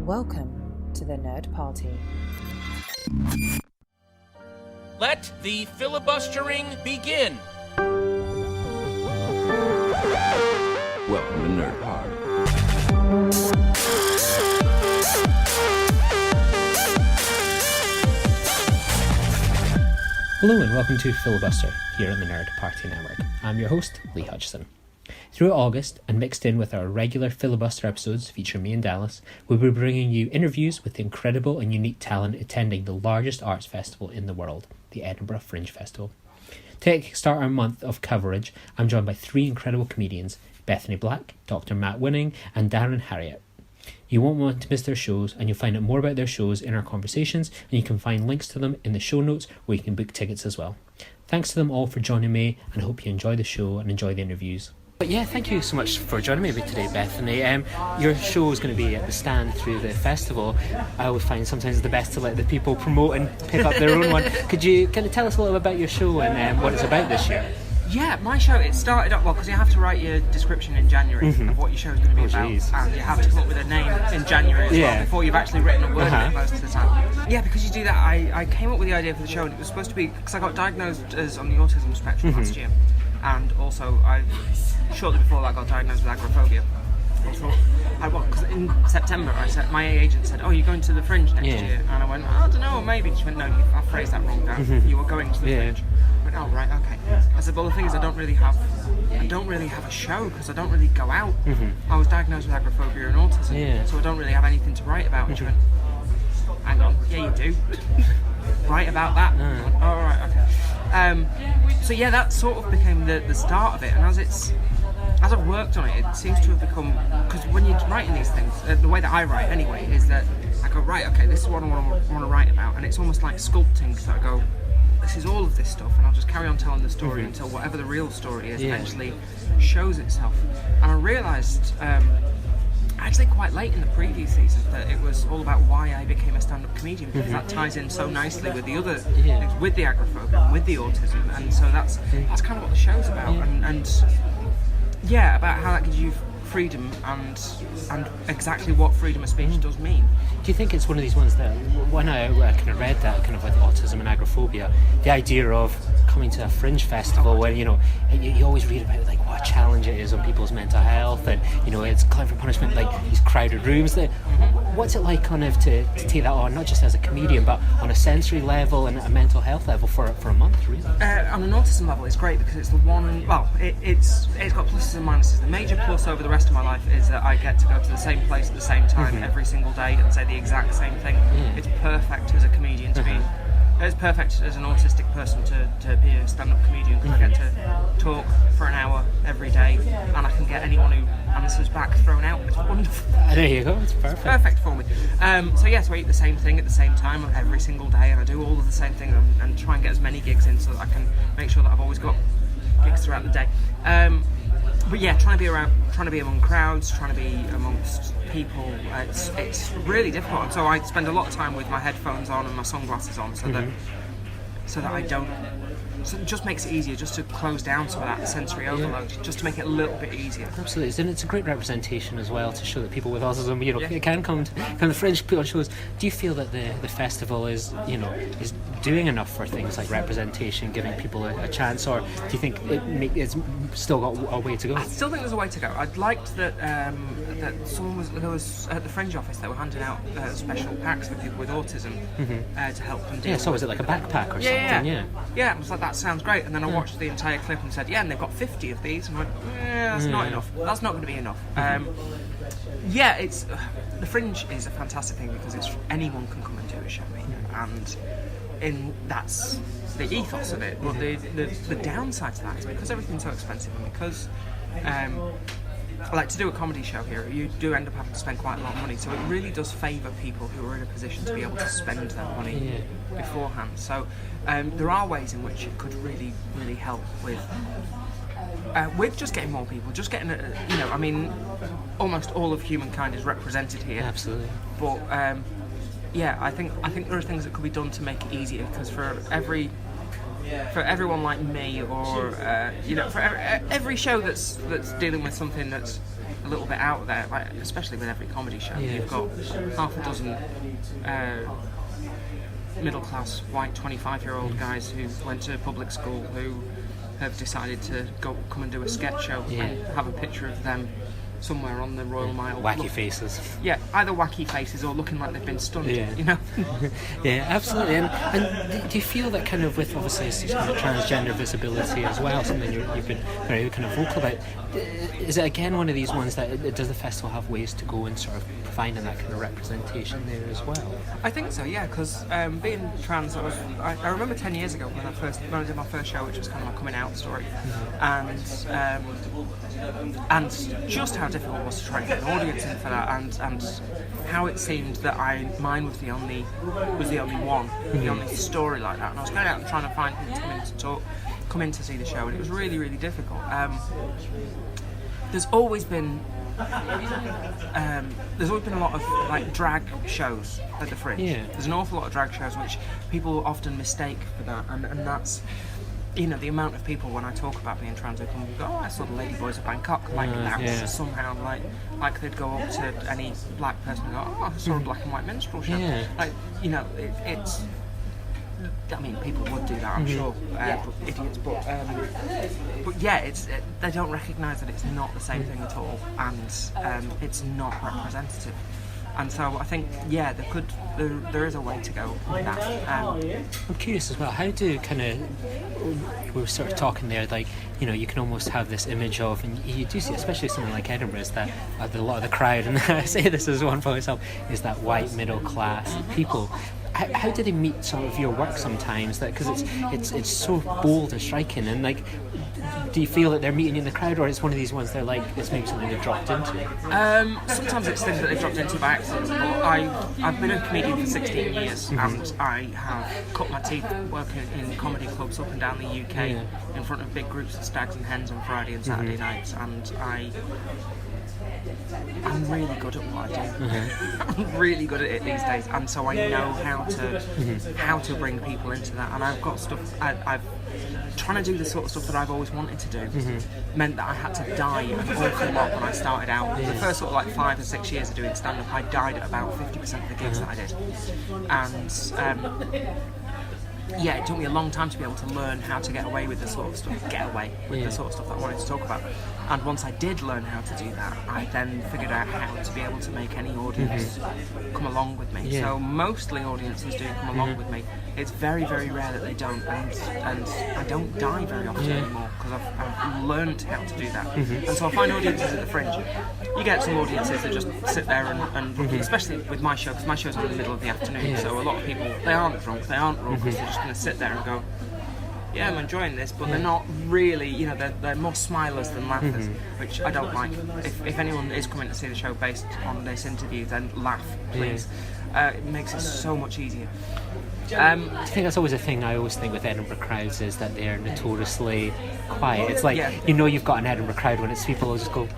Welcome to the Nerd Party. Let the filibustering begin. Welcome to Nerd Party. Hello and welcome to Filibuster here on the Nerd Party Network. I'm your host, Lee Hutchison. Throughout August, and mixed in with our regular Filibuster episodes featuring me and Dallas, we'll be bringing you interviews with the incredible and unique talent attending the largest arts festival in the world, the Edinburgh Fringe Festival. To kickstart our month of coverage, I'm joined by three incredible comedians, Bethany Black, Dr. Matt Winning, and Darren Harriott. You won't want to miss their shows, and you'll find out more about their shows in our conversations, and you can find links to them in the show notes where you can book tickets as well. Thanks to them all for joining me, and I hope you enjoy the show and enjoy the interviews. But yeah, thank you so much for joining me today, Bethany. Your show is going to be at the stand through the festival. I always find sometimes it's the best to let the people promote and pick up their own one. Could you kind of tell us a little about your show and what it's about this year? Yeah, my show, it started up, because you have to write your description in January of what your show is going to be about. Geez. And you have to come up with a name in January as well, before you've actually written a word in it most of the time. Yeah, because you do that, I came up with the idea for the show, and it was supposed to be, because I got diagnosed as on the autism spectrum last year. And also, shortly before that, I got diagnosed with agoraphobia. Because in September, my agent said, "Oh, you're going to the Fringe next year," and I went, "I don't know, maybe." She went, "No, I phrased that wrong, Dan. You were going to the Fringe." I went, "Oh, right, okay." I said, "Well, the thing is, I don't really have a show because I don't really go out. I was diagnosed with agoraphobia and autism, so I don't really have anything to write about." And she went, "Hang on, yeah, you do. Write about that." Went, "Oh, right, okay." So yeah, that sort of became the start of it, and as I've worked on it, it seems to have become, because when you're writing these things, the way that I write anyway, is that I go, right, okay, this is what I want to write about, and it's almost like sculpting, so I go, this is all of this stuff, and I'll just carry on telling the story until whatever the real story is eventually shows itself. And I realised, actually quite late in the preview season, that it was all about why I became a stand-up comedian, because that ties in so nicely with the other things, with the agoraphobia and with the autism, and so that's kind of what the show's about, and yeah, about how that gives you freedom and exactly what freedom of speech does mean. Do you think it's one of these ones that, when I kind of read that, kind of with autism and agoraphobia, the idea of coming to a Fringe Festival where, you always read about like what a challenge it is on people's mental health, and, it's glutton for punishment, like these crowded rooms. What's it like kind of to take that on, not just as a comedian, but on a sensory level and a mental health level for a month, really? On an autism level, it's great because it's the one, it's got pluses and minuses. The major plus over the rest of my life is that I get to go to the same place at the same time every single day and say the exact same thing. It's perfect as a comedian to be. It's perfect as an autistic person to be a stand-up comedian, because I get to talk for an hour every day, and I can get anyone who answers back thrown out. It's wonderful. There you go, it's perfect. Perfect for me. So I eat the same thing at the same time every single day, and I do all of the same thing, and try and get as many gigs in so that I can make sure that I've always got gigs throughout the day. But yeah, trying to be among crowds, trying to be amongst people, it's really difficult. And so I spend a lot of time with my headphones on and my sunglasses on, so that I don't. So it just makes it easier just to close down some of that sensory overload, just to make it a little bit easier. Absolutely, and it's a great representation as well to show that people with autism, can come to the Fringe, put on shows. Do you feel that the festival is doing enough for things like representation, giving people a chance, or do you think it's still got a way to go? I still think there's a way to go. I'd liked that there was at the Fringe office, they were handing out special packs for people with autism to help them deal. Yeah, so was it like a backpack or something? Yeah, it was like, that sounds great. And then I watched the entire clip and said, and they've got 50 of these. And I went, that's not enough. That's not going to be enough. It's the Fringe is a fantastic thing because anyone can come and do a show, and that's the ethos of it. But the downside to that is because everything's so expensive, and because to do a comedy show here, you do end up having to spend quite a lot of money, so it really does favour people who are in a position to be able to spend that money beforehand. So there are ways in which it could really, really help with just getting more people, just getting almost all of humankind is represented here. Absolutely. But I think there are things that could be done to make it easier, because for everyone like me, or for every show that's dealing with something that's a little bit out there, like, especially with every comedy show. You've got half a dozen middle-class white 25-year-old guys who went to public school who have decided to come and do a sketch show and have a picture of them somewhere on the Royal Mile. Wacky faces. Yeah, either wacky faces or looking like they've been stunned, you know? Yeah, absolutely. And do you feel that kind of with, obviously, this kind of transgender visibility as well, something you've been very kind of vocal about, is it again one of these ones that, does the festival have ways to go and sort of finding that kind of representation there as well? I think so, yeah, because being trans, I remember 10 years ago when I did my first show, which was kind of my coming out story, and just how difficult it was to try and get an audience in for that, and how it seemed that mine was the only one, the only story like that, and I was going out and trying to find people to come in to see the show, and it was really, really difficult. There's always been a lot of like drag shows at the Fringe. There's an awful lot of drag shows which people often mistake for that, and that's, you know, the amount of people when I talk about being trans who come and go, I saw the Ladyboys of Bangkok, like that's somehow like they'd go up to any black person and go, I saw a black and white minstrel show. Like, you know, it's. I mean, people would do that, I'm sure, idiots, but yeah, they don't recognise that it's not the same thing at all, and it's not representative. And so I think, there is a way to go with that. I'm curious as well, how do kind of, we were sort of talking there, like, you know, you can almost have this image of, and you do see, especially something like Edinburgh, is that a lot of the crowd, and I say this as one for myself, is that white middle class people. How do they meet some of your work sometimes? Because it's so bold and striking, and like, do you feel that they're meeting you in the crowd, or it's one of these ones they're like, it's maybe something they've dropped into? Sometimes it's things that they've dropped into by accident. But I've been a comedian for 16 years, and I have cut my teeth working in comedy clubs up and down the UK in front of big groups of stags and hens on Friday and Saturday nights, and I'm really good at what I do. I'm really good at it these days, and so I know how to bring people into that. And I've got stuff. I've trying to do the sort of stuff that I've always wanted to do. Meant that I had to die an awful lot when I started out. The first sort of like 5 or 6 years of doing stand-up, I died at about 50% of the gigs that I did, and. It took me a long time to be able to learn how to get away with the sort of stuff, the sort of stuff that I wanted to talk about. And once I did learn how to do that, I then figured out how to be able to make any audience come along with me. So mostly audiences do come along with me. It's very, very rare that they don't, and I don't die very often anymore because I've learned how to do that. And so I find audiences at the Fringe. You get some audiences that just sit there and especially with my show, because my show's in the middle of the afternoon, so a lot of people, they aren't drunk, they aren't raucous, they're just going to sit there and go, yeah, I'm enjoying this, but they're not really, you know, they're more smilers than laughers, which I don't like. If anyone is coming to see the show based on this interview, then laugh, please. It makes it so much easier. I think that's always a thing I always think with Edinburgh crowds, is that they're notoriously quiet. It's like, you know, you've got an Edinburgh crowd when it's people who just go,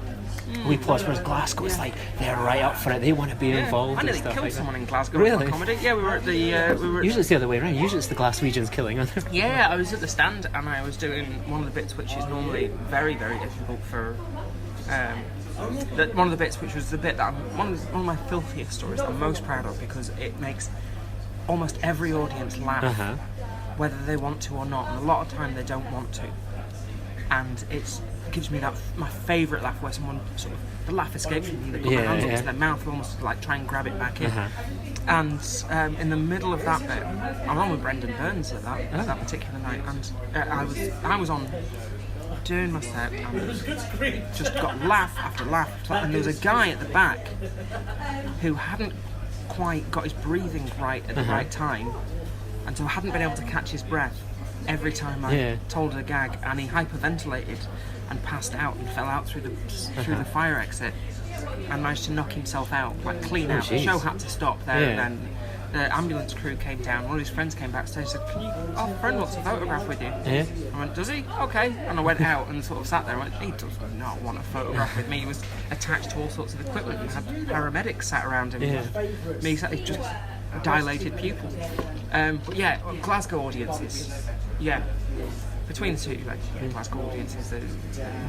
we pause. Whereas Glasgow, it's like they're right up for it. They want to be involved. I nearly and stuff killed like someone that. in Glasgow Really? for comedy. Yeah, we were at the. Usually it's the other way around. Usually it's the Glaswegians killing. Yeah, I was at the stand and I was doing one of the bits which is normally very, very difficult for. One of the bits which was the bit that one of my filthiest stories that I'm most proud of, because it makes almost every audience laugh, whether they want to or not, and a lot of time they don't want to, and it gives me my favourite laugh where someone sort of, the laugh escapes from you, they put their hands up to their mouth almost like try and grab it back in. And in the middle of that bit, I'm on with Brendan Burns at that particular night, and I was on doing my set and just got laugh after laugh, and there was a guy at the back who hadn't quite got his breathing right at the right time, and so hadn't been able to catch his breath every time I told a gag, and he hyperventilated and passed out and fell out through the fire exit and managed to knock himself out, like clean out. The show had to stop there, and then the ambulance crew came down. One of his friends came backstage and said, our friend wants a photograph with you. I went, does he? Okay. And I went out and sort of sat there and went, he does not want a photograph with me. He was attached to all sorts of equipment and had paramedics sat around him. Me, he just dilated pupils. But yeah, Glasgow audiences, between the two, like Glasgow audiences that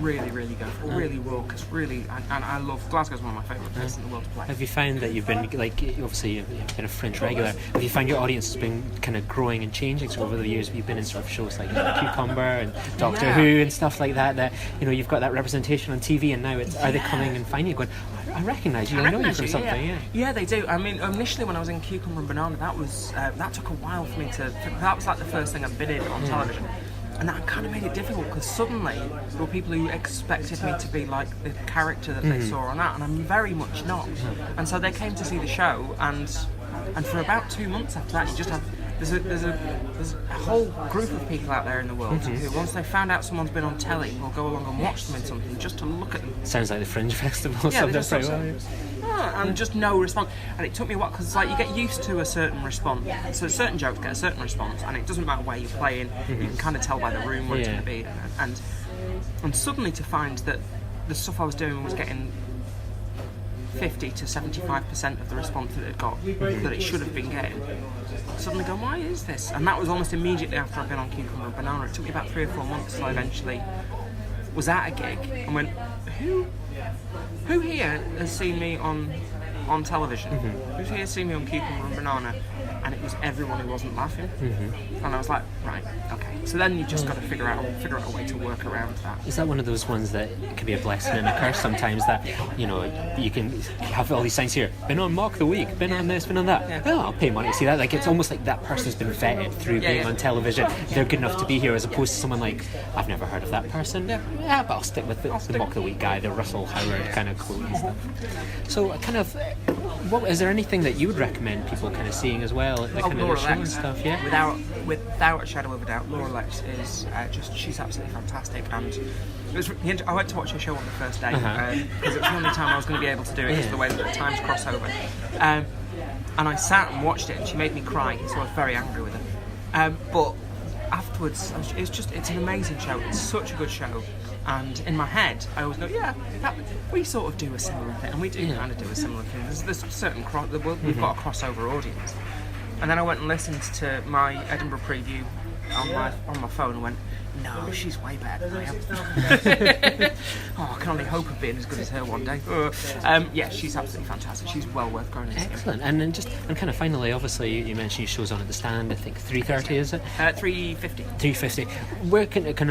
really, really go for it, really raucous, really, and I love Glasgow's one of my favourite places in the world to play. Have you found that you've been, like, obviously you've been a Fringe regular, have you found your audience has been kind of growing and changing over the years? You've been in sort of shows like Cucumber and Doctor Who and stuff like that, you've got that representation on TV, and now are they coming and finding you going, I recognise you, I know you from something, Yeah, they do. I mean, initially when I was in Cucumber and Banana, that took a while for me to, that was like the first thing I bidded on television. And that kind of made it difficult, because suddenly there were people who expected me to be like the character that they saw on that, and I'm very much not. And so they came to see the show, and for about 2 months after that, you just have there's a whole group of people out there in the world who, once they found out someone's been on telly, will go along and watch them in something just to look at them. Sounds like the Fringe Festival. Yeah, and just no response. And it took me a while, because like you get used to a certain response. So certain jokes get a certain response, and it doesn't matter where you're playing. You can kind of tell by the room what it's going to be. And suddenly to find that the stuff I was doing was getting 50 to 75% of the response that it got, that it should have been getting. Suddenly going, why is this? And that was almost immediately after I'd been on Cucumber and Banana. It took me about 3 or 4 months till I eventually was at a gig and went, who here has seen me on television? Who's here seen me on Cucumber and Banana? And it was everyone who wasn't laughing. And I was like, right, okay. So then you just got to figure out a way to work around that. Is that one of those ones that can be a blessing and a curse sometimes, that you can have all these signs here, been on Mock the Week, been on this, been on that. Yeah. Oh, I'll pay money to see that. Like, it's almost like that person's been vetted through being on television. They're good enough to be here, as opposed to someone like, I've never heard of that person. Yeah, but I'll stick with the Mock the Week guy, the Russell Howard kind of quote and stuff. So kind of, is there anything that you would recommend people kind of seeing as well? The kind of show and stuff, without a shadow of a doubt, Laura Lex is she's absolutely fantastic. And I went to watch her show on the first day, because it was the only time I was going to be able to do it, because of the way that the times cross over. And I sat and watched it, and she made me cry, so I was very angry with her. But afterwards, it's an amazing show. It's such a good show. And in my head, I always go, we sort of do a similar thing, and we do kind of do a similar thing. There's certain we've got a crossover audience. And then I went and listened to my Edinburgh preview on my phone and went, no, she's way better than I am. I can only hope of being as good as her one day. She's absolutely fantastic. She's well worth going into. Excellent. And then kind of finally, obviously, you mentioned your show's on at the Stand. I think 3:30, is it? 3:50. 3:50. Where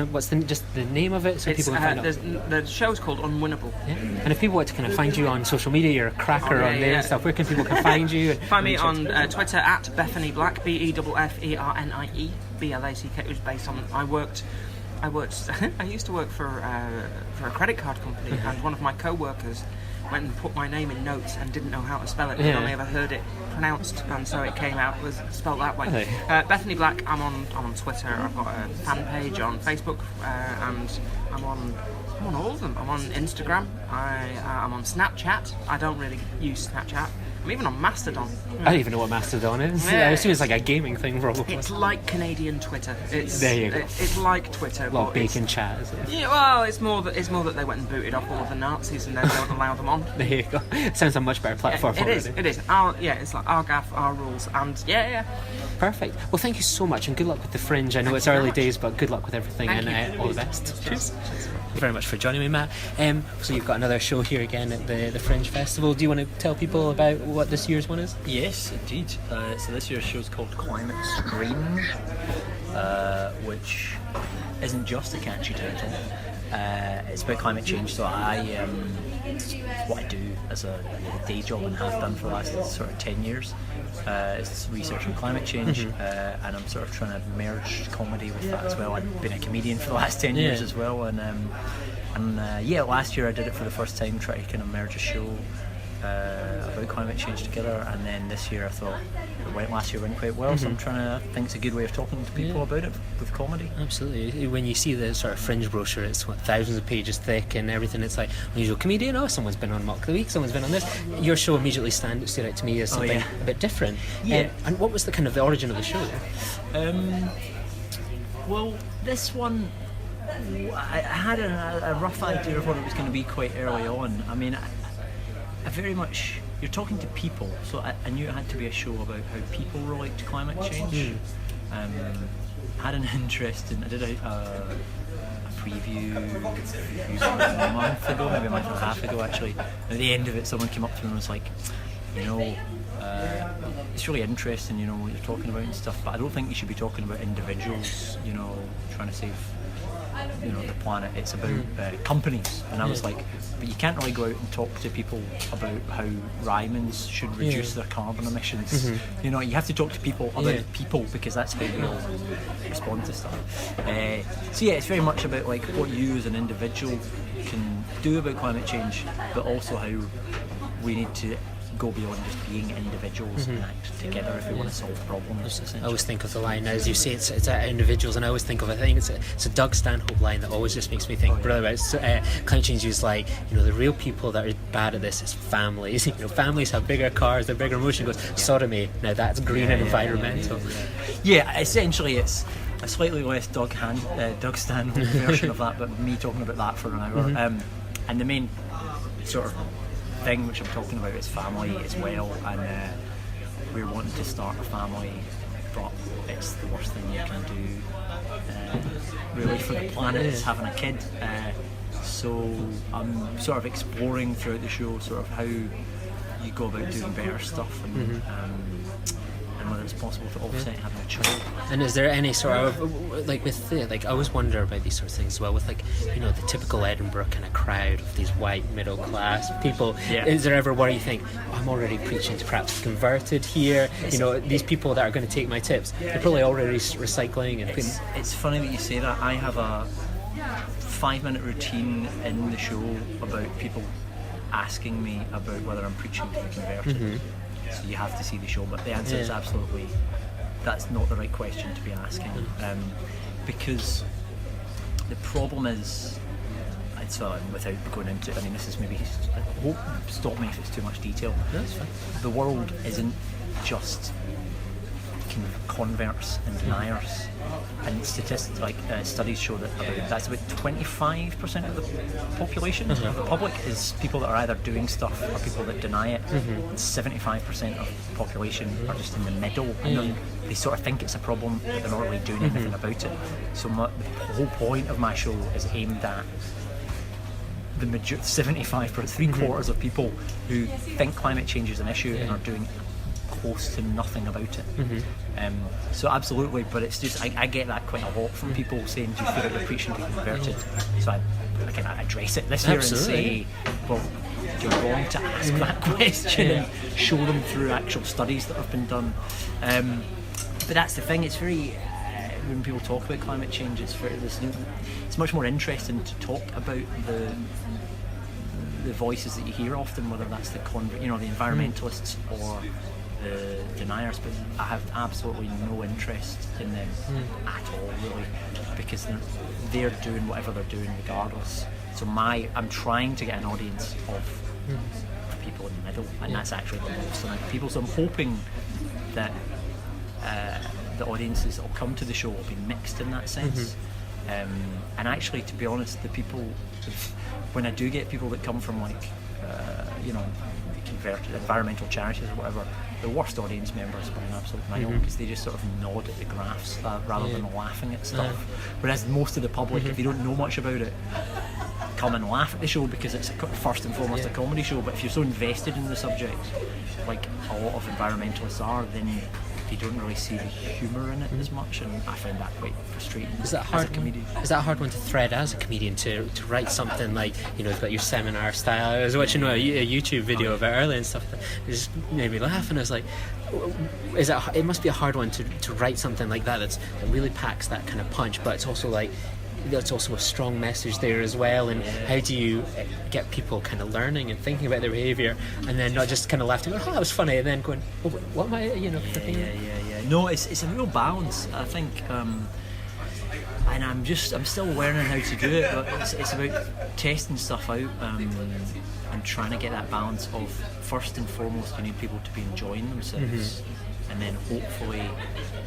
what's the name of it, so people can find out? The show's called Unwinnable. Yeah. And if people want to kind of find you on social media, you're a cracker on there and stuff. Where can people find you? Find me on Twitter at Bethany Black, BEFFERNIE BLACK. It was based on I used to work for a credit card company, and one of my co-workers went and put my name in notes and didn't know how to spell it. I'd only ever heard it pronounced, and so it came out was spelled that way. Bethany Black. I'm on Twitter. I've got a fan page on Facebook, and I'm on all of them. I'm on Instagram. I'm on Snapchat. I don't really use Snapchat. I'm even on Mastodon. I don't even know what Mastodon is. I assume it's like a gaming thing, probably. It's like Canadian Twitter. There you go. It's like Twitter. A lot of bacon chat, is it? Yeah, well, it's more that they went and booted off all of the Nazis and then don't allow them on. There you go. Sounds a much better platform for it. It is. It's like our gaff, our rules, and Perfect. Well, thank you so much, and good luck with the Fringe. I know it's early days, but good luck with everything, and all the best. Cheers. Thank you very much for joining me, Matt. So you've got another show here again at the Fringe Festival. Do you want to tell people about what this year's one is? Yes, indeed. So this year's show is called Climate Strange, which isn't just a catchy title. It's about climate change. So what I do as a day job and have done for the last sort of 10 years is research on climate change, and I'm sort of trying to merge comedy with that as well. I've been a comedian for the last 10 years as well, and last year I did it for the first time, try to kind of merge a show about climate change together, and then this year I thought last year went quite well, so I'm trying to think it's a good way of talking to people about it with comedy. Absolutely. When you see the sort of Fringe brochure, it's thousands of pages thick and everything. It's like unusual comedian. Someone's been on Mock the Week, someone's been on this. Your show immediately stood out to me as something a bit different. And what was the origin of the show? Well, this one, I had a rough idea of what it was going to be quite early on. I mean, I very much, you're talking to people, so I knew it had to be a show about how people relate to climate change. had an interest in. I did a preview a month ago, maybe a month and a half ago actually. At the end of it, someone came up to me and was like, it's really interesting, what you're talking about and stuff, but I don't think you should be talking about individuals, trying to save, the planet. It's about companies. And I was like, but you can't really go out and talk to people about how Ryman's should reduce their carbon emissions. You have to talk to people about people, because that's how they'll respond to stuff. So yeah, it's very much about like what you as an individual can do about climate change, but also how we need to go beyond just being individuals and act together if we want to solve problems. I always think of the line, as you say, it's individuals, and I always think of, I think it's a Doug Stanhope line that always just makes me think, climate change is like, the real people that are bad at this is families. Families have bigger cars, they're bigger motion goes, sodomy, now that's green and environmental. Yeah, essentially it's a slightly less Doug Stanhope version of that, but me talking about that for an hour. And the main sort of thing which I'm talking about is family as well, and we're wanting to start a family, but it's the worst thing you can do really for the planet is having a kid. So I'm sort of exploring throughout the show sort of how you go about doing better stuff, and whether it's possible to offset having a child. And is there any sort of, like with the, like I always wonder about these sorts of things as well, with like, the typical Edinburgh kind of crowd of these white middle class people. Is there ever where you think, I'm already preaching to perhaps converted here, these people that are going to take my tips, they're probably already recycling and putting... It's funny that you say that. I have a 5-minute routine in the show about people asking me about whether I'm preaching to the converted. So you have to see the show, but the answer is absolutely, that's not the right question to be asking, because the problem is, without going into, this is maybe, stop me if it's too much detail. That's fine. The world isn't just converts and deniers, and statistics studies show that that's about 25% of the population of the public is people that are either doing stuff or people that deny it, and 75% of the population are just in the middle, and they sort of think it's a problem but they're not really doing anything about it. So the whole point of my show is aimed at the 75%, 3/4 of people who think climate change is an issue and are doing close to nothing about it. So absolutely, but it's just I get that quite a lot from people saying, do you feel like you're preaching to be converted? So I can address it this year and say, well, you're wrong to ask that question and show them through actual studies that have been done. But that's the thing, it's very when people talk about climate change, it's much more interesting to talk about the voices that you hear often, whether that's the environmentalists or the deniers, but I have absolutely no interest in them at all, really, because they're doing whatever they're doing regardless. So I'm trying to get an audience of people in the middle, and that's actually the most amount of people. So I'm hoping that the audiences that will come to the show will be mixed in that sense. And actually, to be honest, the people, when I do get people that come from converted environmental charities or whatever, the worst audience members by an absolute mile, because they just sort of nod at the graphs rather than laughing at stuff. Whereas most of the public, if they don't know much about it, come and laugh at the show because it's first and foremost a comedy show. But if you're so invested in the subject, like a lot of environmentalists are, then they don't really see the humour in it as much, and I find that quite frustrating. Is that hard? As a comedian? Is that a hard one to thread as a comedian, to write something like, you've got your seminar style? I was watching a YouTube video about earlier and stuff that just made me laugh, and I was like, it must be a hard one to write something like that that really packs that kind of punch, but it's also like, that's also a strong message there as well. And how do you get people kind of learning and thinking about their behaviour, and then not just kind of laughing, that was funny, and then going, what am I, No, it's a real balance, I think, and I'm still learning how to do it, but it's about testing stuff out, and trying to get that balance of, first and foremost, you need people to be enjoying themselves, and then hopefully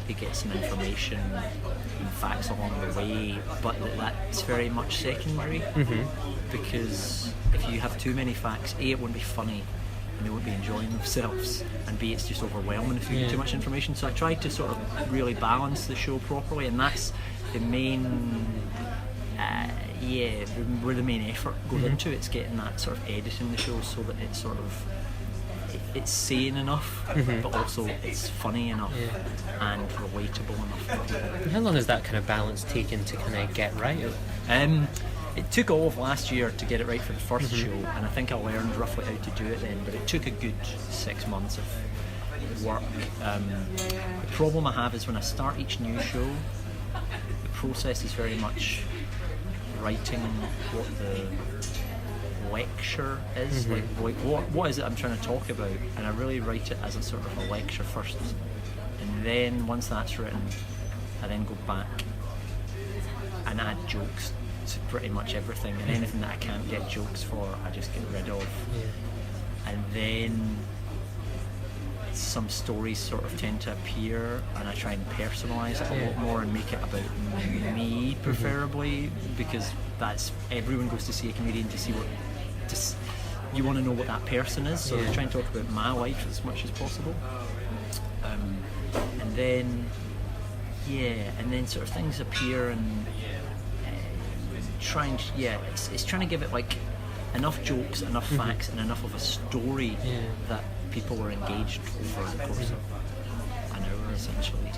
they get some information and facts along the way, but that's very much secondary, because if you have too many facts, A, it won't be funny, and they won't be enjoying themselves, and B, it's just overwhelming if you get too much information. So I tried to sort of really balance the show properly, and that's the main where the main effort goes into. It's getting that sort of editing the show so that it's sort of it's sane enough, but also it's funny enough and relatable enough. And how long has that kind of balance taken to kind of get right? It took all of last year to get it right for the first show, and I think I learned roughly how to do it then, but it took a good 6 months of work. The problem I have is when I start each new show, the process is very much writing what the lecture is, like what is it I'm trying to talk about, and I really write it as a sort of a lecture first, and then once that's written, I then go back and add jokes to pretty much everything, and anything that I can't get jokes for, I just get rid of. And then some stories sort of tend to appear, and I try and personalise it a lot more and make it about me, preferably, because that's everyone goes to see a comedian to see what you want to know what that person is. So I try and talk about my life as much as possible, and then sort of things appear, and it's trying to give it like enough jokes, enough facts, and enough of a story that people are engaged over the course of an hour, essentially.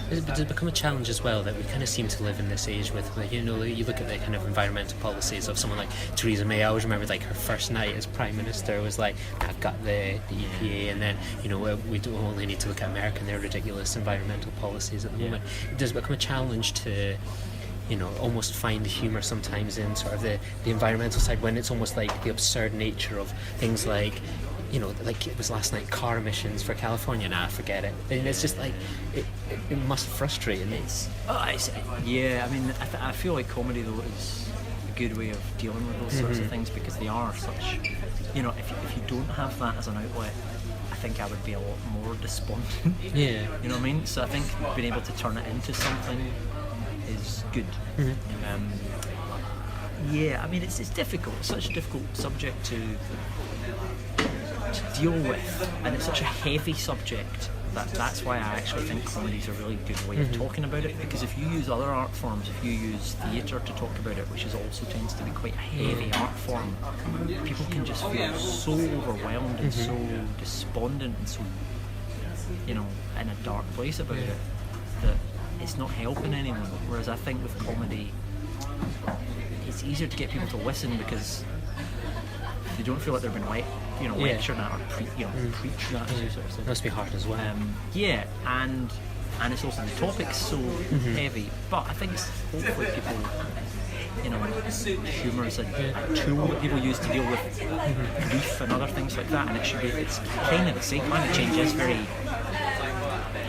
Does it become a challenge as well that we kind of seem to live in this age with, like, you look at the kind of environmental policies of someone like Theresa May. I always remember like her first night as Prime Minister was like, I've got the EPA, and then we don't only need to look at America and their ridiculous environmental policies at the moment. Does it become a challenge to almost find the humour sometimes in sort of the environmental side, when it's almost like the absurd nature of things like, like it was last night, car emissions for California, forget it. And it's just like, it must frustrate. And I feel like comedy though is a good way of dealing with those sorts of things, because they are such, if you don't have that as an outlet, I think I would be a lot more despondent. You know what I mean? So I think being able to turn it into something is good. It's difficult. It's such a difficult subject to deal with, and it's such a heavy subject that's why I actually think comedy is a really good way of talking about it, because if you use other art forms, if you use theatre to talk about it, which is also tends to be quite a heavy art form, people can just feel so overwhelmed and so despondent and so in a dark place about it that it's not helping anyone. Whereas I think with comedy, it's easier to get people to listen because they don't feel like they've been lectured at or preached at, as you sort of said. Must be hard as well. And it's also, the topic's so heavy, but I think hopefully people, humour is a tool that people use to deal with grief and other things like that, and it's kind of the same. Climate change is very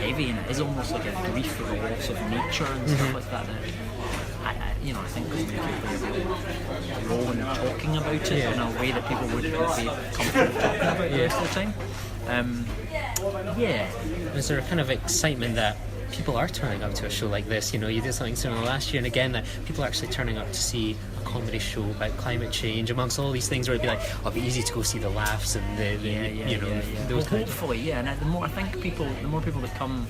heavy, and it is almost like a grief for the loss of nature and stuff like that. I think comedy can play a real role in talking about it in a way that people wouldn't be comfortable talking about the rest of the time. Is there a kind of excitement that people are turning up to a show like this? You did something similar last year, and again that people are actually turning up to see a comedy show about climate change, amongst all these things where it'd be like, it'd be easy to go see the laughs and those kind hopefully, and the more people that come,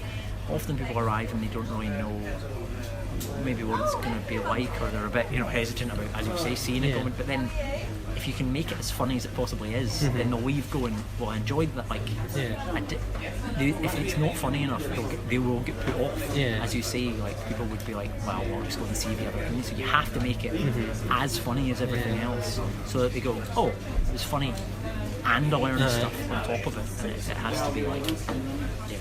often people arrive and they don't really know maybe what it's going to be like, or they're a bit hesitant about, as you say, seeing it going, but then if you can make it as funny as it possibly is, then they'll leave going, well, I enjoyed that. Like, if it's not funny enough, they will get put off. As you say, like, people would be like, well, I'll just go and see the other thing. So you have to make it as funny as everything else, so that they go, oh, it was funny, and I learned stuff on top of it. And it has to be like,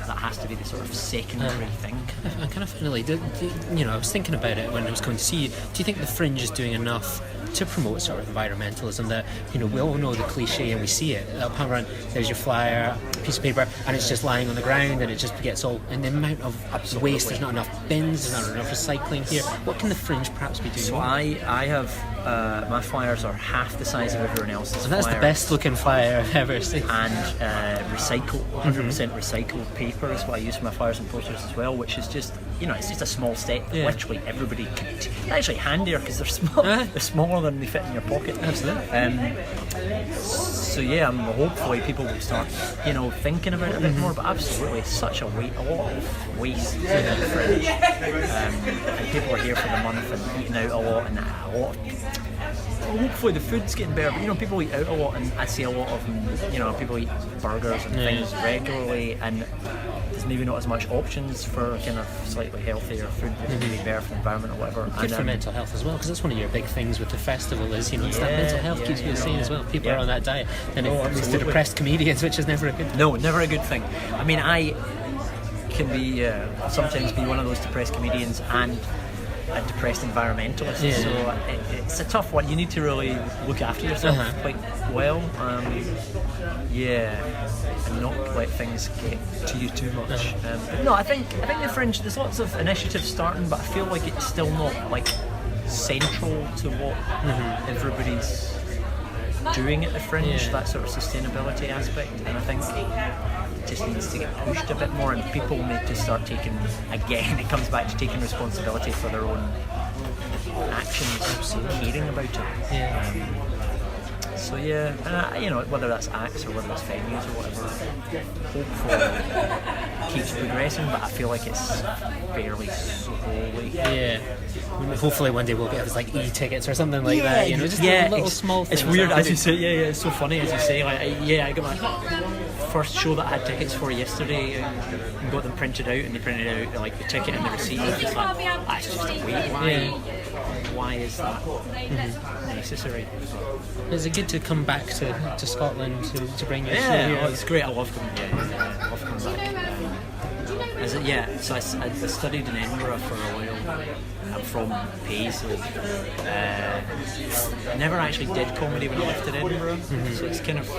that has to be the sort of secondary thing. I kind of feel like, I was thinking about it when I was going to see you. Do you think the Fringe is doing enough to promote sort of environmentalism? That we all know the cliche and we see it. Around, there's your flyer, a piece of paper, and it's just lying on the ground, and it just gets all. And the amount of waste. There's not enough bins. There's not enough recycling here. What can the Fringe perhaps be doing? So I have my flyers are half the size of everyone else's. And that's the best looking flyer I've ever seen. And 100% recycled paper is what I use for my flyers and posters as well, which is just it's just a small step. Literally everybody could. Actually, handier because they're small. They're smaller than they fit in your pocket. Absolutely. So hopefully people will start, thinking about it a bit more. But absolutely, such a lot of waste in the fridge. And people are here for the month and eating out a lot, and hopefully the food's getting better. But people eat out a lot, and I see a lot of them. People eat burgers and things regularly, and there's maybe not as much options for kind of slightly healthier food that's maybe better for the environment or whatever. Good for mental health as well, because that's one of your big things with the festival is it's that mental health keeps you sane as well. People are on that diet, and it leads to depressed comedians, which is never a good thing. No, never a good thing. I mean, I can be sometimes be one of those depressed comedians and a depressed environmentalist, so it's a tough one. You need to really look after yourself quite well, and not let things get to you too much. No, I think the Fringe, there's lots of initiatives starting, but I feel like it's still not like central to what everybody's doing at the Fringe, that sort of sustainability aspect, and I think it just needs to get pushed a bit more, and people need to start taking, again, it comes back to taking responsibility for their own actions, caring about it. So whether that's acts or whether it's venues or whatever, hopefully keeps progressing, but I feel like it's fairly slowly. Hopefully one day we'll get like e-tickets or something like that. Just little small things. It's weird, as you say. It's so funny as you say. I got my first show that I had tickets for yesterday and got them printed out, and they printed out like the ticket and the receipt. It's just like, that's just a wait. Why is that necessary? Is it good to come back to Scotland to bring your show here? It's great. I love coming. I love coming back. So I studied in Edinburgh for a while. I'm from Paisley. Never actually did comedy when I left Edinburgh. So it's kind of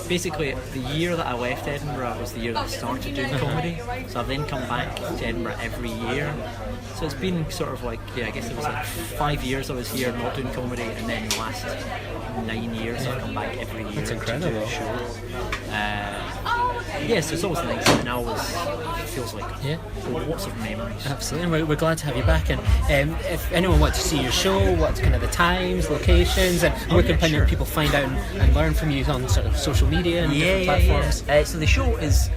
basically the year that I left Edinburgh was the year that I started doing comedy. So I've then come back to Edinburgh every year. So it's been sort of like, I guess it was like 5 years I was here not doing comedy, and then the last 9 years I've come back every year. That's incredible. To do shows. So it's always nice, and it feels like lots of memories. Absolutely, and we're glad to have you back. And if anyone wants to see your show, what's kind of the times, locations, and where can people find out and learn from you on sort of social media and different platforms? So the show is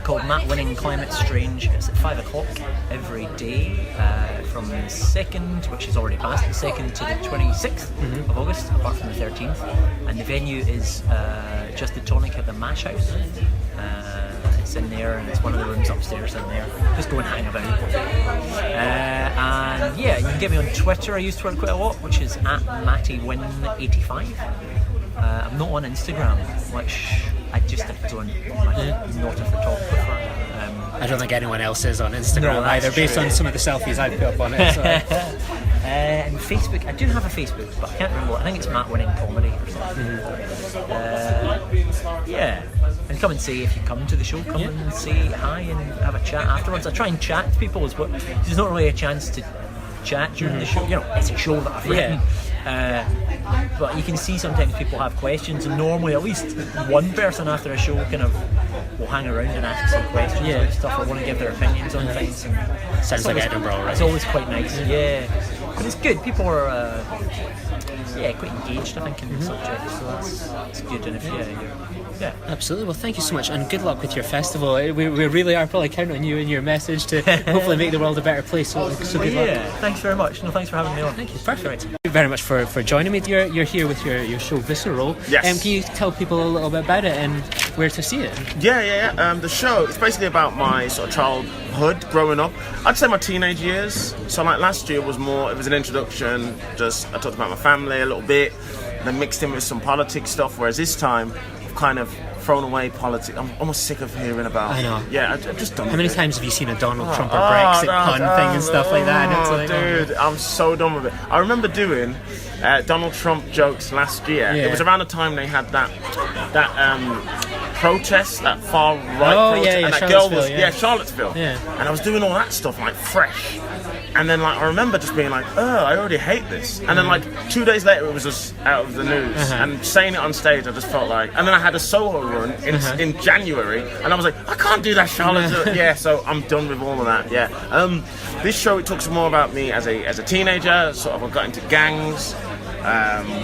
called Matt Winning Climate Strange. It's at 5 o'clock every day from the 2nd, which is already past the 2nd, to the 26th of August, apart from the 13th. And the venue is Just the Tonic at the Mash House. It's in there, and it's one of the rooms upstairs in there. Just go and hang about. And you can get me on Twitter. I use Twitter quite a lot, which is at MattyWin85. I'm not on Instagram, which I just don't. I'm not a photographer. I don't think anyone else is on Instagram either, based on some of the selfies I put up on it. So. And Facebook, I do have a Facebook, but I can't remember. I think it's Matt Winning Comedy or something. And come and say, if you come to the show, come and say hi and have a chat afterwards. I try and chat to people as well. There's not really a chance to chat during the show. It's a show that I've written. But you can see sometimes people have questions, and normally at least one person after a show kind of will hang around and ask some questions about stuff, or want to give their opinions on things. And sounds like Edinburgh already. It's always quite nice, but it's good. People are quite engaged, I think, in the subject, so that's good. And if absolutely. Well, thank you so much, and good luck with your festival. We really are probably counting on you and your message to hopefully make the world a better place. So good luck. Thanks very much. No, thanks for having me on. Thank you. Perfect. Thank you very much for joining me. You're here with your show Visceral. Yes. Can you tell people a little bit about it and where to see it? The show, it's basically about my sort of childhood, growing up. I'd say my teenage years. So like last year it was an introduction. I talked about my family a little bit, then mixed in with some politics stuff. Whereas this time I've kind of thrown away politics. I'm almost sick of hearing about. I know. Yeah, I've just done. How many times have you seen a Donald Trump or Brexit pun thing and stuff like that? And it's dude, I'm so done with it. I remember doing Donald Trump jokes last year. It was around the time they had that protest, that far right protest, and that girl was Charlottesville. And I was doing all that stuff like fresh. And then, like, I remember just being like, I already hate this. And then, like, 2 days later, it was just out of the news. And saying it on stage, I just felt like... And then I had a solo run in January, and I was like, I can't do that, Charlotte. Yeah, so I'm done with all of that, yeah. This show, it talks more about me as a teenager, sort of I got into gangs,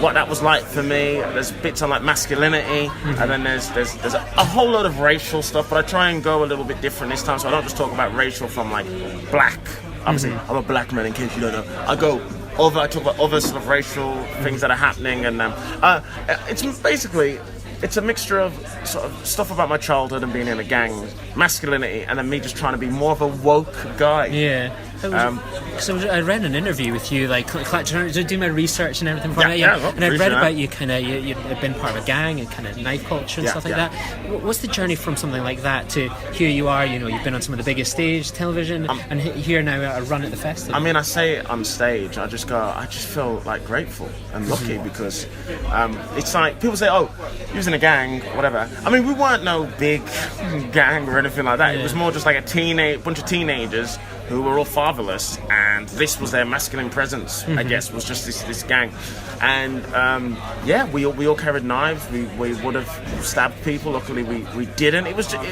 what that was like for me. There's bits on, like, masculinity, and then there's a whole lot of racial stuff, but I try and go a little bit different this time, so I don't just talk about racial from, like, black... Obviously, I'm a black man, in case you don't know. I talk about other sort of racial things that are happening, and it's basically, it's a mixture of sort of stuff about my childhood and being in a gang, masculinity, and then me just trying to be more of a woke guy. Yeah. So I read an interview with you, like, to do my research and everything. And I read about you, kind of, you've been part of a gang and kind of knife culture and stuff like that. What's the journey from something like that to here you are? You know, you've been on some of the biggest stage, television, and here now a run at the festival. I mean, I say it on stage. I just feel like grateful and lucky because it's like people say, "Oh, you was in a gang, whatever." I mean, we weren't no big gang or anything like that. It was more just like a bunch of teenagers who were all fatherless, and this was their masculine presence, I guess, was just this gang. And we all carried knives. We would have stabbed people. Luckily, we didn't. It was just,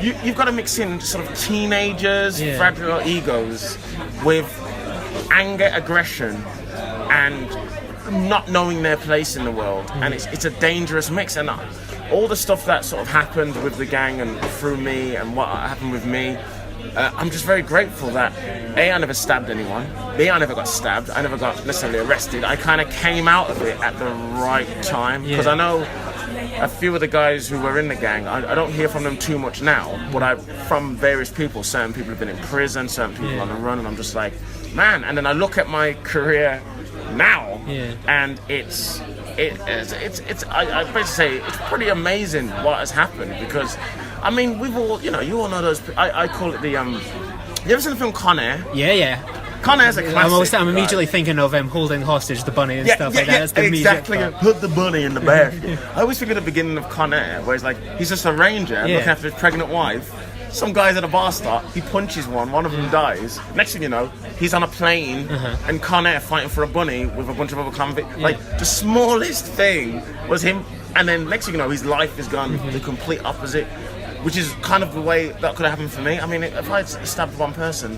you've got to mix in sort of teenagers, fragile egos, with anger, aggression, and not knowing their place in the world. And it's a dangerous mix. And all the stuff that sort of happened with the gang and through me, and what happened with me, I'm just very grateful that A, I never stabbed anyone, B, I never got stabbed, I never got necessarily arrested. I kind of came out of it at the right time, because I know a few of the guys who were in the gang, I don't hear from them too much now, but from various people, certain people have been in prison, certain people on the run, and I'm just like, man. And then I look at my career now, and it's I basically say it's pretty amazing what has happened, because I mean, we've all, you all know those. I call it the. You ever seen the film Con Air? Yeah. Con Air's a classic. I'm immediately thinking of him holding hostage the bunny and stuff like that. That's the exactly. Put the bunny in the basket. I always think of the beginning of Con Air, where he's just a ranger looking after his pregnant wife. Some guy's at a bar stop, he punches one of them dies. Next thing you know, he's on a plane and Con Air fighting for a bunny with a bunch of other convicts. Like, the smallest thing was him, and then next thing you know, his life is gone the complete opposite, which is kind of the way that could have happened for me. I mean, if I had stabbed one person,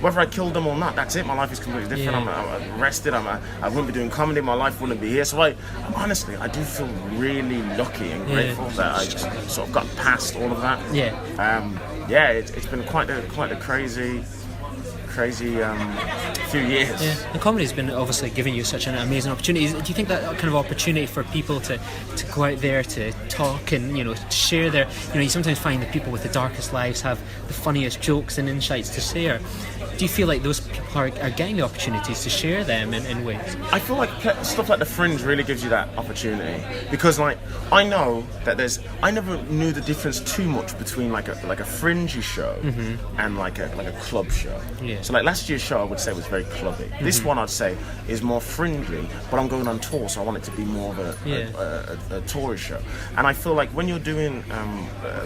whether I killed them or not, that's it. My life is completely different. I'm arrested. I wouldn't be doing comedy. My life wouldn't be here. So honestly, I do feel really lucky and grateful that I just sort of got past all of that. It's been quite a crazy few years. Yeah, the comedy's been obviously giving you such an amazing opportunity. Do you think that kind of opportunity for people to go out there to talk and to share their, you sometimes find that people with the darkest lives have the funniest jokes and insights to share. Do you feel like those people are getting the opportunities to share them in ways? I feel like stuff like the Fringe really gives you that opportunity, because like I know that I never knew the difference too much between like a fringy show and like a club show. Yeah. So like last year's show I would say was very clubby. This one I'd say is more fringy, but I'm going on tour, so I want it to be more of a tourist show. And I feel like when you're doing,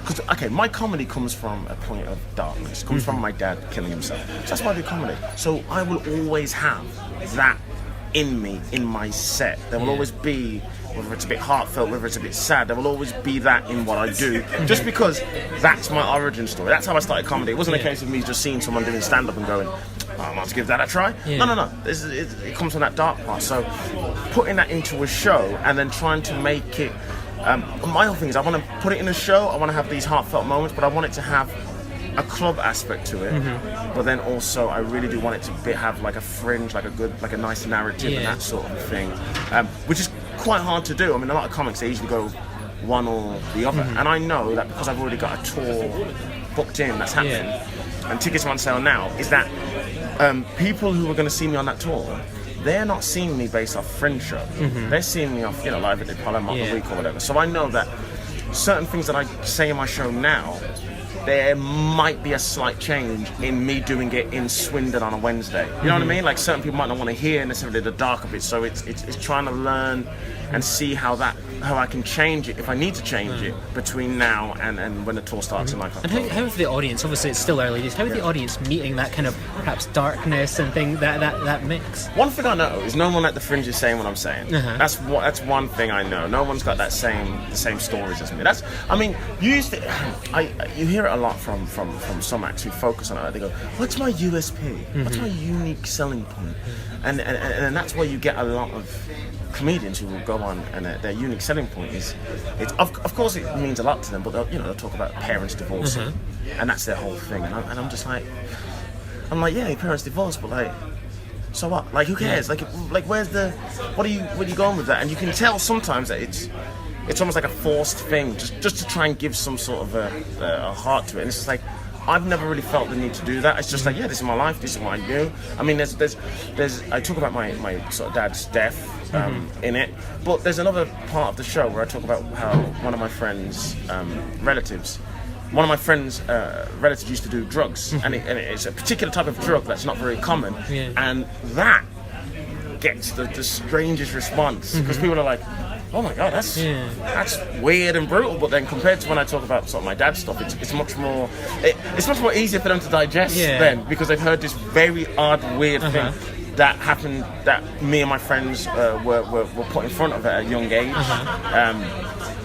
because my comedy comes from a point of darkness. It comes from my dad killing himself. So that's why I do comedy. So I will always have that in me, in my set. There will always be, whether it's a bit heartfelt, whether it's a bit sad, there will always be that in what I do, just because that's my origin story. That's how I started comedy. It wasn't a case of me just seeing someone doing stand-up and going, I might give that a try. No. It comes from that dark part. So putting that into a show and then trying to make it, my whole thing is I want to put it in a show, I want to have these heartfelt moments, but I want it to have a club aspect to it, but then also I really do want it to have like a fringe, like a nice narrative and that sort of thing, which is quite hard to do. I mean, a lot of comics, they usually go one or the other, and I know that because I've already got a tour booked in that's happening, and tickets are on sale now, is that people who are going to see me on that tour, they're not seeing me based off fringe show. They're seeing me off, Live at the Apollo, Mock the Week or whatever. So I know that certain things that I say in my show now, there might be a slight change in me doing it in Swindon on a Wednesday. You know what I mean? Like certain people might not want to hear necessarily the darker bit. So it's trying to learn and see how that how I can change it if I need to change it between now and when the tour starts in like October. And how have the audience, obviously it's still early days, how are the audience meeting that kind of perhaps darkness and thing, that mix? One thing I know is no one at the Fringe is saying what I'm saying. That's one thing I know. No one's got the same stories as me. You hear it a lot from some acts who focus on it. They go, "What's my USP? What's my unique selling point?" And that's where you get a lot of comedians who will go on, and their unique selling point is, of course it means a lot to them, but they'll talk about parents divorcing, and that's their whole thing. And I'm just like, yeah, your parents divorced, but like, so what? Like, who cares? Like where's where are you going with that? And you can tell sometimes that it's almost like a forced thing, just to try and give some sort of a heart to it. And it's just like, I've never really felt the need to do that. It's just like, yeah, this is my life, this is what I do. I mean, there's I talk about my sort of dad's death in it, but there's another part of the show where I talk about how one of my friends' relatives used to do drugs, and it's a particular type of drug that's not very common, and that gets the strangest response, because people are like, oh my god, that's weird and brutal. But then compared to when I talk about sort of my dad's stuff, it's much more easier for them to digest then, because they've heard this very odd, weird thing that happened, that me and my friends were put in front of at a young age.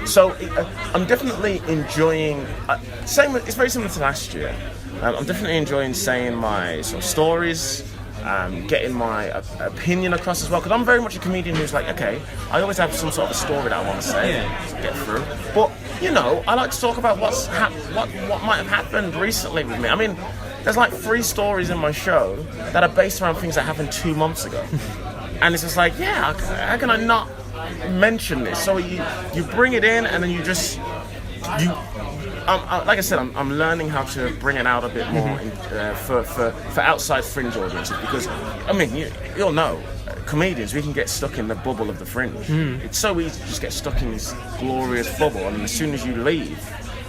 So I'm definitely enjoying. It's very similar to last year. I'm definitely enjoying saying my sort of stories. Getting my opinion across as well, because I'm very much a comedian who's like, okay, I always have some sort of a story that I want to say, get through. But I like to talk about what might have happened recently with me. I mean, there's like 3 stories in my show that are based around things that happened 2 months ago, and it's just like, yeah, how can I not mention this? So you bring it in, and then you just like I said, I'm learning how to bring it out a bit more for outside Fringe audiences, because I mean, you'll know, comedians, we can get stuck in the bubble of the Fringe. It's so easy to just get stuck in this glorious bubble, and as soon as you leave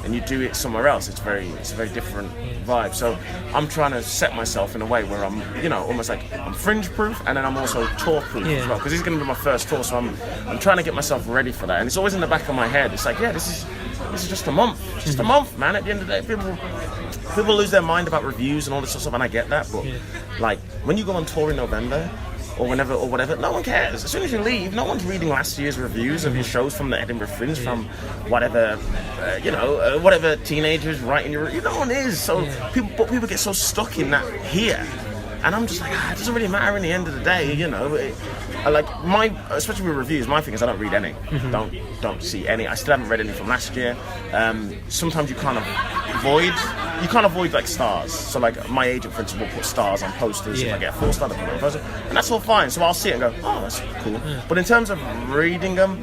and you do it somewhere else, it's a very different vibe. So I'm trying to set myself in a way where I'm, almost like I'm Fringe proof, and then I'm also tour proof as well, because this is going to be my first tour, so I'm trying to get myself ready for that. And it's always in the back of my head. It's like, yeah, this is just a month. Just a month, man. At the end of the day, people lose their mind about reviews and all this sort of stuff, and I get that. But like, when you go on tour in November or whenever or whatever, no one cares. As soon as you leave, no one's reading last year's reviews of your shows from the Edinburgh Fringe, from whatever, whatever teenagers writing your review. No one is. So people get so stuck in that here. And I'm just like, it doesn't really matter in the end of the day, especially with reviews, my thing is I don't read any. Don't see any. I still haven't read any from last year. Sometimes you can't avoid like stars. So like my agent, for instance, will put stars on posters. If I get a 4-star, they'll put it on posters, and that's all fine. So I'll see it and go, oh, that's cool. But in terms of reading them,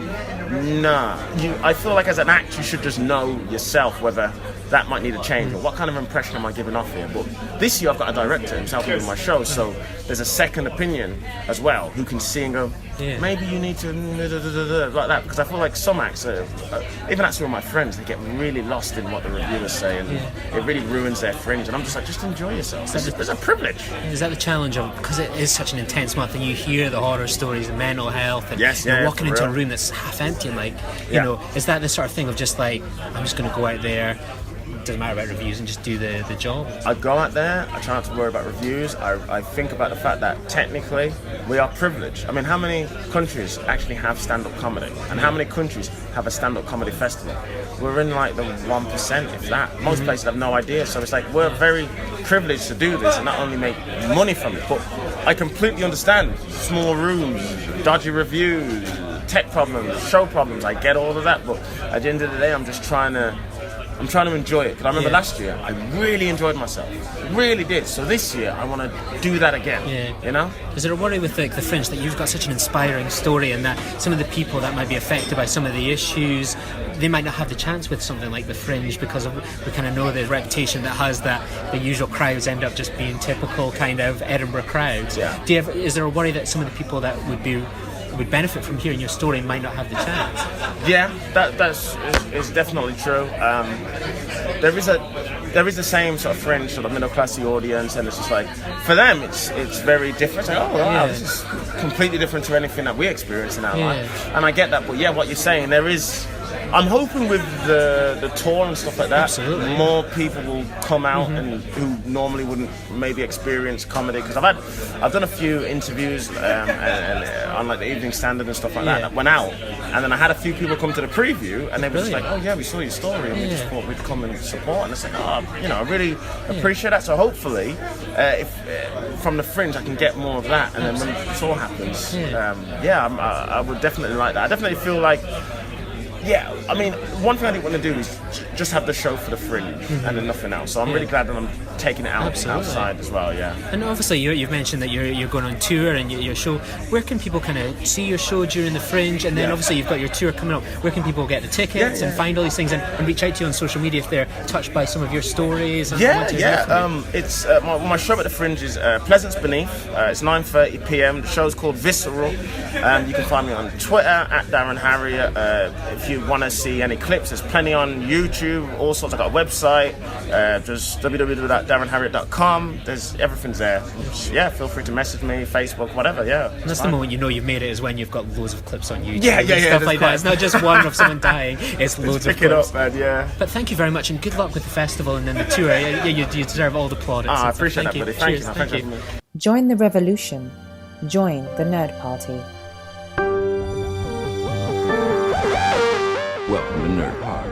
nah. I feel like as an act, you should just know yourself whether that might need a change, or what kind of impression am I giving off here. But this year I've got a director who's helping with my show, so there's a second opinion as well, who can see and go, maybe you need to like that, because I feel like some acts, even acts who are my friends, they get really lost in what the reviewers say, and it really ruins their Fringe, and I'm just like, just enjoy yourself. It's a privilege. Is that the challenge of, because it is such an intense month, and you hear the horror stories of mental health, and you're walking into a room that's half empty, and like, is that the sort of thing of just like, I'm just going to go out there, doesn't matter about reviews, and just do the job? I go out there, I try not to worry about reviews. I think about the fact that technically we are privileged. I mean, how many countries actually have stand-up comedy, and how many countries have a stand-up comedy festival? We're in like the 1%, if that. Most places have no idea. So it's like, we're very privileged to do this and not only make money from it, but I completely understand small rooms, dodgy reviews, tech problems, show problems. I get all of that, but at the end of the day, I'm trying to enjoy it. Because I remember last year, I really enjoyed myself. Really did. So this year, I want to do that again. Is there a worry with the Fringe that you've got such an inspiring story, and that some of the people that might be affected by some of the issues, they might not have the chance with something like the Fringe, because we kind of know the reputation that has, that the usual crowds end up just being typical kind of Edinburgh crowds. Is there a worry that some of the people that would benefit from hearing your story might not have the chance? Yeah, that's definitely true. there is the same sort of Fringe, sort of middle classy audience, and it's just like for them, it's very different. It's like, oh wow, this is completely different to anything that we experience in our life, and I get that. But yeah, what you're saying, there is. I'm hoping with the tour and stuff like that, more people will come out and who normally wouldn't maybe experience comedy, because I've done a few interviews on like the Evening Standard and stuff like that went out, and then I had a few people come to the preview and they were just like, oh yeah, we saw your story and we just thought we'd come and support, and I said, I really appreciate that. So hopefully, if from the Fringe I can get more of that, and then when the tour happens, I would definitely like that. I definitely feel like. Yeah, I mean, one thing I didn't want to do is just have the show for the Fringe and then nothing else. So I'm really glad that I'm taking it outside as well, And obviously you've mentioned that you're going on tour and your show. Where can people kind of see your show during the Fringe? And then obviously you've got your tour coming up. Where can people get the tickets and find all these things and reach out to you on social media if they're touched by some of your stories? And It's my show at the Fringe is Pleasance Beneath. It's 9:30 p.m. The show's called Visceral. You can find me on Twitter at Darren Harriott. If you want to see any clips, there's plenty on YouTube, all sorts. I've got a website, just www.darrenharriott.com. Everything's there. Yeah, feel free to message me, Facebook, whatever. Yeah, and that's the moment you know you've made it, is when you've got loads of clips on YouTube. Stuff like that. It's not just one of someone dying. It's loads of clips. Pick it up, man. Yeah. But thank you very much, and good luck with the festival and then the tour. You deserve all the plaudits. I appreciate that, buddy. Thank you. Join the revolution. Join the Nerd Party. Welcome to Nerd Party.